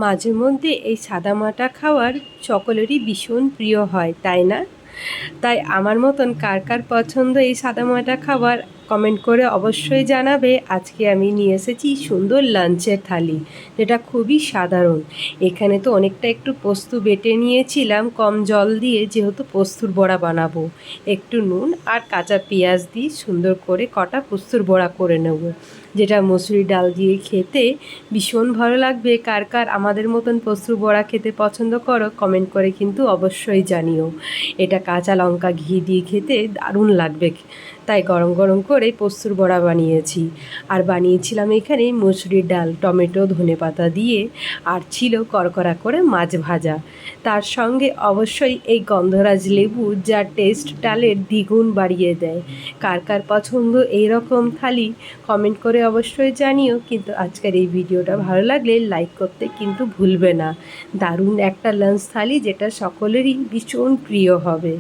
মাঝে মধ্যে এই সাদামাটা খাবার সকলেরই ভীষণ প্রিয় হয়, তাই না? তাই আমার মতন কার কার পছন্দ এই সাদামাটা খাবার কমেন্ট করে অবশ্যই জানাবে। আজকে আমি নিয়ে এসেছি সুন্দর লাঞ্চের থালি, যেটা খুবই সাধারণ। এখানে তো অনেকটা একটু পোস্ত বেটে নিয়েছিলাম কম জল দিয়ে, যেহেতু পোস্তুর বড়া বানাবো। একটু নুন আর কাঁচা পেঁয়াজ দিয়ে সুন্দর করে কটা পোস্তুর বড়া করে নেব, যেটা মসুরি ডাল দিয়ে খেতে ভীষণ ভালো লাগবে। কার কার আমাদের মতন পোস্তুর বড়া খেতে পছন্দ করো কমেন্ট করে কিন্তু অবশ্যই জানিও। এটা কাঁচা লঙ্কা ঘি দিয়ে খেতে দারুণ লাগবে, তাই গরম গরম করে পোস্তুর বড়া বানিয়েছি। আর বানিয়েছিলাম এখানে মসুরির ডাল, টমেটো, ধনেপাতা দিয়ে, আর ছিল কড়কড়া করে মাছ ভাজা। তার সঙ্গে অবশ্যই এই গন্ধরাজ লেবু, যা টেস্ট ডালের দ্বিগুণ বাড়িয়ে দেয়। কার কার পছন্দ এই রকম থালি কমেন্ট করে অবশ্যই জানিও। কিন্তু আজকের এই ভিডিওটা ভালো লাগলে লাইক করতে কিন্তু ভুলবে না। দারুণ একটা লাঞ্চ থালি, যেটা সকলেরই ভীষণ প্রিয় হবে।